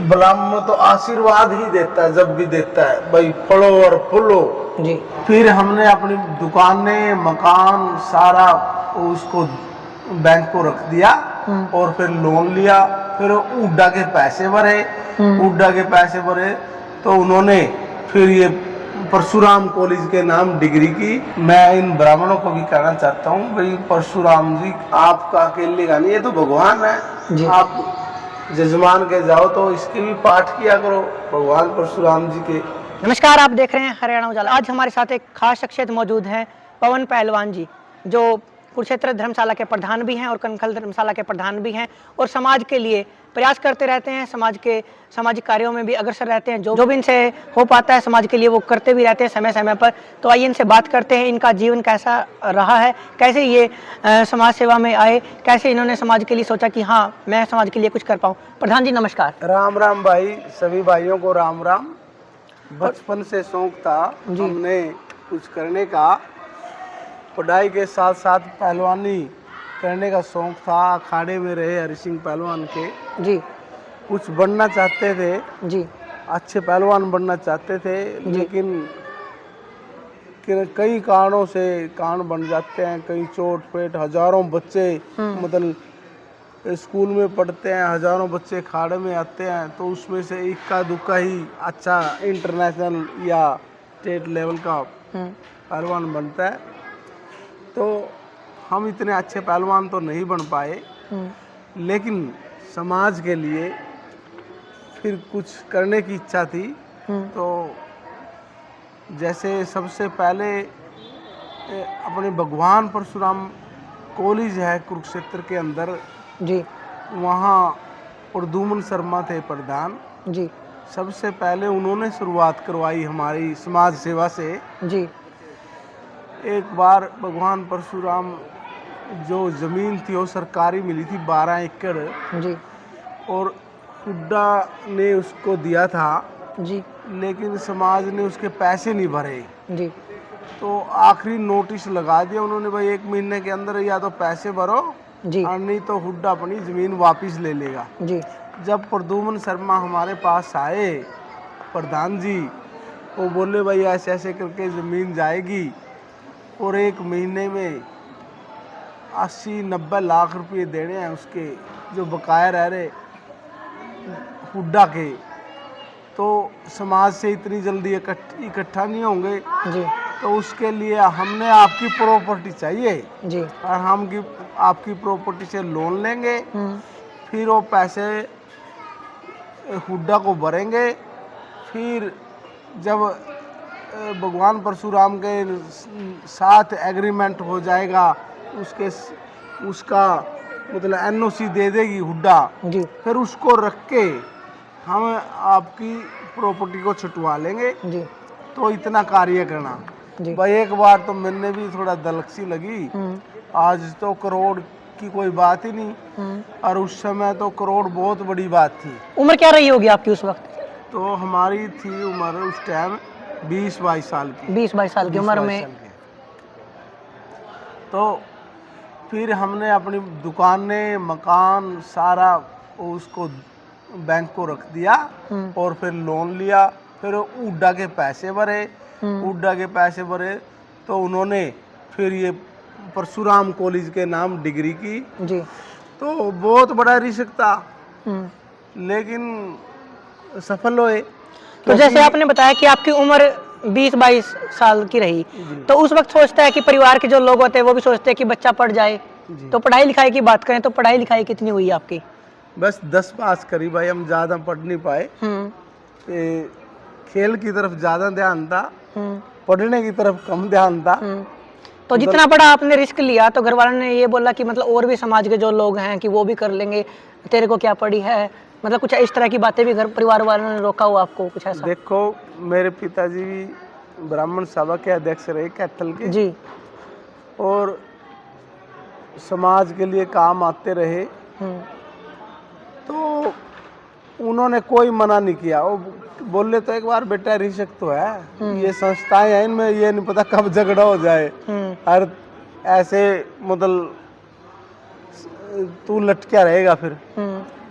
ब्राह्मण तो आशीर्वाद ही देता है, जब भी देता है भाई फलो और फूलो जी। फिर हमने अपनी दुकानें मकान सारा उसको बैंक को रख दिया और फिर लोन लिया, फिर हुड्डा के पैसे भरे, हुड्डा के पैसे भरे तो उन्होंने फिर ये परशुराम कॉलेज के नाम डिग्री की। मैं इन ब्राह्मणों को भी कहना चाहता हूँ भाई परशुराम जी आपका अकेले का नहीं, ये तो भगवान है। आप जजमान के जाओ तो इसके भी पाठ किया करो भगवान परशुराम जी के। नमस्कार, आप देख रहे हैं हरियाणा उजाला। आज हमारे साथ एक खास शख्सियत मौजूद हैं, पवन पहलवान जी, जो कुरुक्षेत्र धर्मशाला के प्रधान भी हैं और कनखल धर्मशाला के प्रधान भी हैं और समाज के लिए प्रयास करते रहते हैं, समाज के सामाजिक कार्यों में भी अग्रसर रहते हैं। जो भी इनसे हो पाता है समाज के लिए वो करते भी रहते हैं समय समय पर। तो आइए इनसे बात करते हैं, इनका जीवन कैसा रहा है, कैसे ये समाज सेवा में आए, कैसे इन्होंने समाज के लिए सोचा कि हाँ मैं समाज के लिए कुछ कर पाऊँ। प्रधान जी नमस्कार। राम राम भाई, सभी भाइयों को राम राम। बचपन से शौक था हमने कुछ करने का, पढ़ाई के साथ साथ पहलवानी करने का शौक था। अखाड़े में रहे हरि सिंह पहलवान के जी, कुछ बनना चाहते थे जी, अच्छे पहलवान बनना चाहते थे, लेकिन कई कारणों से कारण बन जाते हैं, कई चोट पेट। हजारों बच्चे मतलब स्कूल में पढ़ते हैं, हजारों बच्चे अखाड़े में आते हैं, तो उसमें से इक्का दुक्का ही अच्छा इंटरनेशनल या स्टेट लेवल का पहलवान बनता है। तो हम इतने अच्छे पहलवान तो नहीं बन पाए, लेकिन समाज के लिए फिर कुछ करने की इच्छा थी। तो जैसे सबसे पहले अपने भगवान परशुराम कॉलेज है कुरुक्षेत्र के अंदर जी, वहाँ प्रद्युम्न शर्मा थे प्रधान जी। सबसे पहले उन्होंने शुरुआत करवाई हमारी समाज सेवा से जी। एक बार भगवान परशुराम जो ज़मीन थी वो सरकारी मिली थी 12 एकड़ जी, और हुड्डा ने उसको दिया था जी, लेकिन समाज ने उसके पैसे नहीं भरे जी। तो आखिरी नोटिस लगा दिया उन्होंने, भाई 1 महीने के अंदर या तो पैसे भरो जी, और नहीं तो हुड्डा अपनी ज़मीन वापस ले लेगा जी। जब प्रद्युम्न शर्मा हमारे पास आए प्रधान जी, वो बोले भाई ऐसे ऐसे करके ज़मीन जाएगी और 1 महीने में 80-90 लाख रुपए देने हैं उसके जो बकाया रह रहे हुड्डा के। तो समाज से इतनी जल्दी इकट्ठा नहीं होंगे जी, तो उसके लिए हमने आपकी प्रॉपर्टी चाहिए जी, और हम आपकी प्रॉपर्टी से लोन लेंगे, फिर वो पैसे हुड्डा को भरेंगे। फिर जब भगवान परशुराम के साथ एग्रीमेंट हो जाएगा, उसका मतलब एनओसी दे देगी हुड्डा जी, फिर उसको रख के हम आपकी प्रॉपर्टी को छुटवा लेंगे जी। तो इतना कार्य करना जी। भाई एक बार तो मैंने भी थोड़ा दलक्सी लगी, आज तो करोड़ की कोई बात ही नहीं, और उस समय तो करोड़ बहुत बड़ी बात थी। उम्र क्या रही होगी आपकी उस वक्त? तो हमारी थी उम्र उस टाइम 20-22 साल की, 20-22 साल की उम्र में। तो फिर हमने अपनी दुकानें मकान सारा उसको बैंक को रख दिया और फिर लोन लिया, फिर हुड्डा के पैसे भरे, हुड्डा के पैसे भरे तो उन्होंने फिर ये परशुराम कॉलेज के नाम डिग्री की जी। तो बहुत बड़ा रिस्क था, लेकिन सफल हुए। तो जैसे आपने बताया कि आपकी उम्र 20-22 साल की रही, तो उस वक्त सोचता है कि परिवार के जो लोग होते हैं वो भी सोचते हैं कि बच्चा पढ़ जाए। तो पढ़ाई लिखाई की बात करें तो पढ़ाई लिखाई कितनी हुई आपकी? बस 10 पास करी भाई, हम ज़्यादा पढ़ नहीं पाए। खेल की तरफ ज़्यादा ध्यान था, पढ़ने की तरफ कम ध्यान था। तो जितना बड़ा आपने रिस्क लिया तो घर वालों ने ये बोला कि मतलब और भी समाज के जो लोग हैं कि वो भी कर लेंगे, तेरे को क्या पड़ी है, मतलब कुछ इस तरह की बातें भी घर परिवार वालों ने रोका हुआ आपको कुछ ऐसा? देखो मेरे पिताजी ब्राह्मण सभा के अध्यक्ष रहे कैथल के जी, और समाज के लिए काम आते रहे, तो उन्होंने कोई मना नहीं किया। वो बोले तो एक बार बेटा रिस्क तो है, ये संस्थाएं हैं इनमें ये नहीं पता कब झगड़ा हो जाए, और ऐसे मतलब तू लटका रहेगा फिर।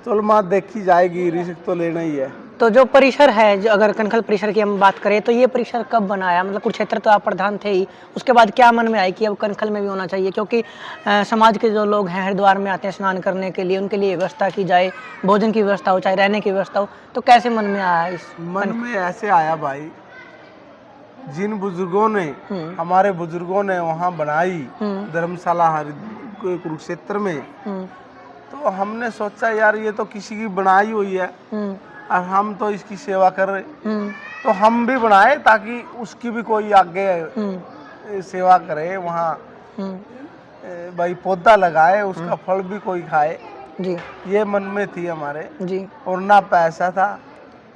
चलो माँ देखी जाएगी, रिस्क तो लेना ही है। तो जो परिसर है, जो अगर कनखल परिसर की हम बात करें तो ये परिसर कब बनाया, मतलब कुरुक्षेत्र तो आप प्रधान थे ही, उसके बाद क्या मन में आई कि अब कनखल में भी होना चाहिए, क्योंकि समाज के जो लोग हैं हरिद्वार में आते हैं स्नान करने के लिए, उनके लिए व्यवस्था की जाए, भोजन की व्यवस्था हो, चाहे रहने की व्यवस्था हो, तो कैसे मन में आया इस मन में ऐसे आया भाई, जिन बुजुर्गों ने, हमारे बुजुर्गों ने वहाँ बनाई धर्मशाला कुरुक्षेत्र में, तो हमने सोचा यार ये तो किसी की बनाई हुई है और हम तो इसकी सेवा कर रहे, तो हम भी बनाए ताकि उसकी भी कोई आगे सेवा करे, वहाँ भाई पौधा लगाए, उसका फल भी कोई खाए जी। ये मन में थी हमारे जी। और ना पैसा था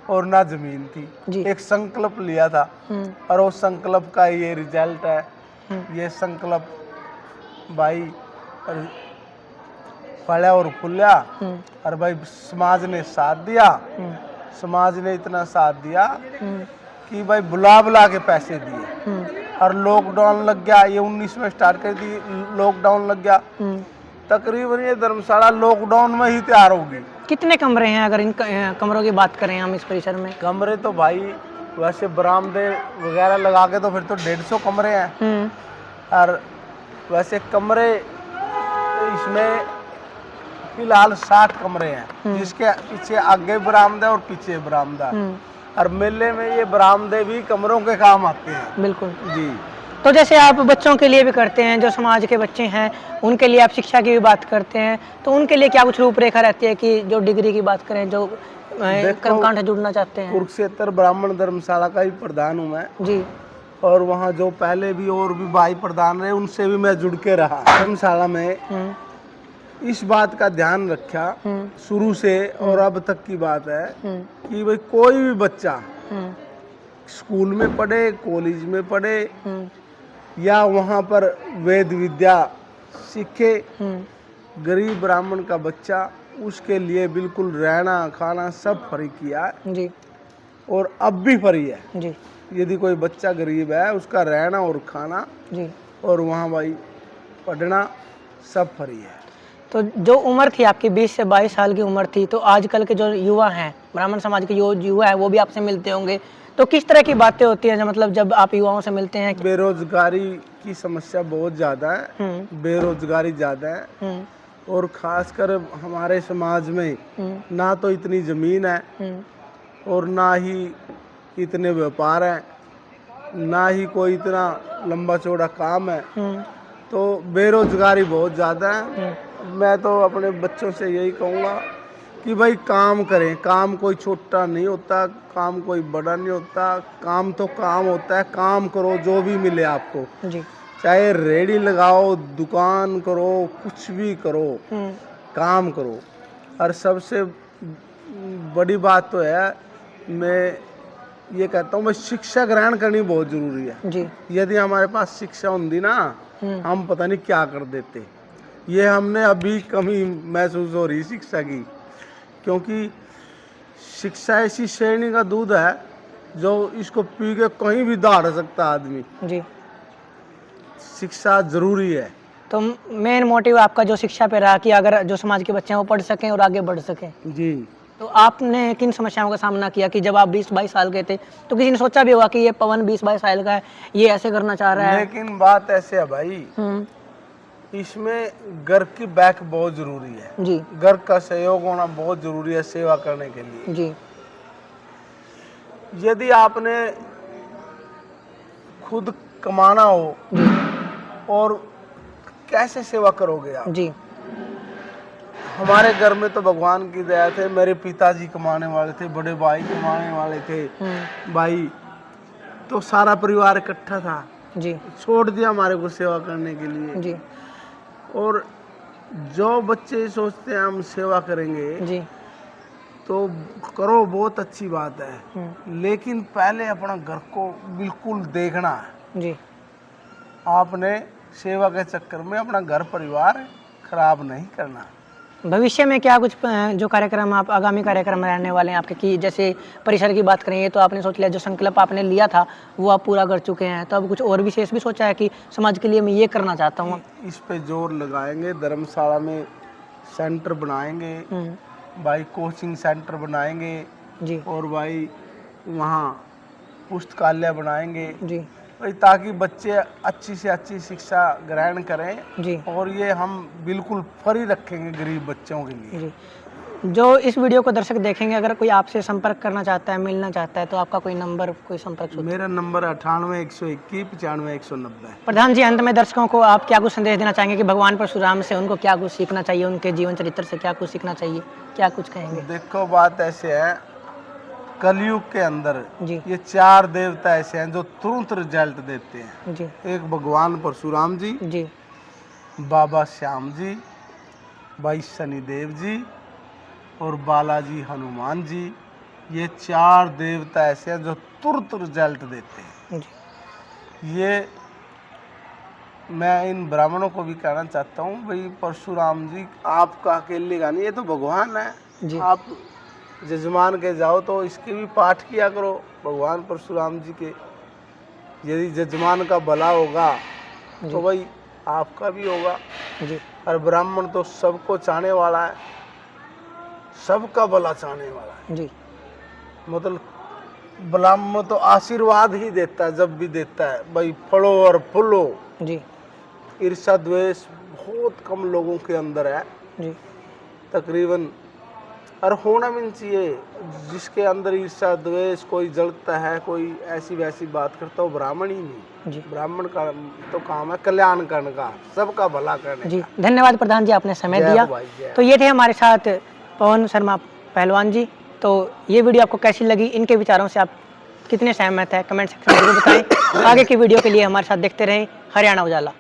और ना जमीन थी जी। एक संकल्प लिया था और वो संकल्प का ये रिजल्ट है। ये संकल्प भाई फला और फूला और भाई समाज ने साथ दिया, समाज ने इतना साथ दिया कि भाई बुला बुला के पैसे दिए और लॉकडाउन लग गया, ये 19 में स्टार्ट कर दी, लॉकडाउन लग गया, तकरीबन ये धर्मशाला लॉकडाउन में ही तैयार होगी। कितने कमरे हैं अगर इन कमरों की बात करें हम इस परिसर में? कमरे तो भाई वैसे बरामदे वगैरह लगा के तो फिर तो 150 कमरे हैं और वैसे कमरे इसमें फिलहाल 60 कमरे हैं, जिसके पीछे आगे बरामदा और पीछे बरामदा, और मेले में ये बरामदे भी कमरों के काम आते हैं। बिल्कुल जी। तो जैसे आप बच्चों के लिए भी करते हैं, जो समाज के बच्चे हैं उनके लिए आप शिक्षा की भी बात करते हैं, तो उनके लिए क्या कुछ रूपरेखा रहती है कि जो डिग्री की बात करें, जो कर्मकांड से जुड़ना चाहते हैं? कुरुक्षेत्र ब्राह्मण धर्मशाला का ही प्रधान हूँ मैं जी। और वहाँ जो पहले भी और भी भाई प्रधान रहे उनसे भी मैं जुड़ के रहा। धर्मशाला में इस बात का ध्यान रखा शुरू से और अब तक की बात है कि भाई कोई भी बच्चा स्कूल में पढ़े, कॉलेज में पढ़े या वहाँ पर वेद विद्या सीखे, गरीब ब्राह्मण का बच्चा, उसके लिए बिल्कुल रहना खाना सब फ्री किया है जी। और अब भी फ्री है जी। यदि कोई बच्चा गरीब है उसका रहना और खाना जी और वहाँ भाई पढ़ना सब फ्री है। तो जो उम्र थी आपकी 20 से 22 साल की उम्र थी, तो आजकल के जो युवा हैं, ब्राह्मण समाज के जो युवा है वो भी आपसे मिलते होंगे, तो किस तरह की बातें होती हैं मतलब जब आप युवाओं से मिलते हैं? बेरोजगारी की समस्या बहुत ज़्यादा है, बेरोजगारी ज़्यादा है और खासकर हमारे समाज में ना तो इतनी ज़मीन है और ना ही इतने व्यापार हैं, ना ही कोई इतना लंबा चौड़ा काम है, तो बेरोजगारी बहुत ज़्यादा है। मैं तो अपने बच्चों से यही कहूँगा कि भाई काम करें, काम कोई छोटा नहीं होता, काम कोई बड़ा नहीं होता, काम तो काम होता है, काम करो जो भी मिले आपको जी। चाहे रेडी लगाओ, दुकान करो, कुछ भी करो, काम करो। और सबसे बड़ी बात तो है, मैं ये कहता हूँ मैं शिक्षा ग्रहण करनी बहुत ज़रूरी है जी। यदि हमारे पास शिक्षा होती ना हम पता नहीं क्या कर देते। ये हमने अभी कमी महसूस हो रही शिक्षा की, क्योंकि शिक्षा ऐसी श्रेणी का दूध है जो इसको पी के कहीं भी दौड़ सकता आदमी। जी। शिक्षा जरूरी है। तो मेन मोटिव आपका जो शिक्षा पे रहा कि अगर जो समाज के बच्चे हैं वो पढ़ सकें और आगे बढ़ सकें। जी। तो आपने किन समस्याओं का सामना किया कि जब आप 20-22 साल के थे तो किसी ने सोचा भी होगा कि ये पवन 20-22 साल का है, ये ऐसे करना चाह रहा है? लेकिन बात ऐसे है भाई, इसमें घर की बैक बहुत जरूरी है जी। घर का सहयोग होना बहुत जरूरी है सेवा करने के लिए जी। यदि आपने खुद कमाना हो जी। और कैसे सेवा करोगे आप जी। हमारे घर में तो भगवान की दया थे, मेरे पिताजी कमाने वाले थे, बड़े भाई कमाने वाले थे भाई, तो सारा परिवार इकट्ठा था जी। छोड़ दिया हमारे को सेवा करने के लिए जी। और जो बच्चे सोचते हैं हम सेवा करेंगे जी तो करो, बहुत अच्छी बात है, लेकिन पहले अपना घर को बिल्कुल देखना है जी। आपने सेवा के चक्कर में अपना घर परिवार खराब नहीं करना। भविष्य में क्या कुछ जो कार्यक्रम आप आगामी कार्यक्रम रहने वाले हैं आपके, कि जैसे परिसर की बात करें तो आपने सोच लिया, जो संकल्प आपने लिया था वो आप पूरा कर चुके हैं, तो अब कुछ और विशेष भी सोचा है कि समाज के लिए मैं ये करना चाहता हूँ? इस पे जोर लगाएंगे, धर्मशाला में सेंटर बनाएंगे, भाई कोचिंग सेंटर बनाएंगे जी और भाई वहाँ पुस्तकालय बनाएंगे जी भाई, ताकि बच्चे अच्छी से अच्छी शिक्षा ग्रहण करें। जी और ये हम बिल्कुल फ्री रखेंगे गरीब बच्चों के लिए। जी। जो इस वीडियो को दर्शक देखेंगे, अगर कोई आपसे संपर्क करना चाहता है, मिलना चाहता है, तो आपका कोई नंबर, कोई संपर्क सूत्र? मेरा नंबर 98-121-95-190 है। प्रधान जी, अंत में दर्शकों को आप क्या कुछ संदेश देना चाहेंगे कि भगवान परशुराम से उनको क्या कुछ सीखना चाहिए, उनके जीवन चरित्र से क्या कुछ सीखना चाहिए, क्या कुछ कहेंगे? देखो, बात ऐसे है, कलयुग के अंदर जी ये 4 देवता ऐसे हैं जो तुरंत रिजल्ट देते हैं। जी एक भगवान परशुराम जी, जी बाबा श्याम जी, भाई शनिदेव जी और बालाजी हनुमान जी। ये 4 देवता ऐसे हैं जो तुरंत रिजल्ट देते हैं। जी ये मैं इन ब्राह्मणों को भी कहना चाहता हूँ, भाई परशुराम जी आपका अकेले का नहीं, ये तो भगवान है। जी आप जजमान के जाओ तो इसके भी पाठ किया करो, भगवान परशुराम जी के। यदि जजमान का भला होगा तो भाई आपका भी होगा। जी और ब्राह्मण तो सबको चाहने वाला है, सबका भला चाहने वाला है। जी मतलब ब्राह्मण तो आशीर्वाद ही देता है, जब भी देता है भाई फलो और फूलो। जी ईर्ष्या द्वेष बहुत कम लोगों के अंदर है जी तकरीबन, और होना भी नहीं चाहिए। जिसके अंदर ईर्ष्या द्वेष, कोई जलता है, कोई ऐसी वैसी बात करता, वो ब्राह्मण ही नहीं। जी ब्राह्मण का तो काम है कल्याण करने का, सबका भला करने जी। का। धन्यवाद प्रधान जी, आपने समय जय दिया। हो भाई, जय। तो ये थे हमारे साथ पवन शर्मा पहलवान जी। तो ये वीडियो आपको कैसी लगी, इनके विचारों से आप कितने सहमत हैं, कमेंट सेक्शन में जरूर बताएं। आगे की वीडियो के लिए हमारे साथ देखते रहें हरियाणा उजाला।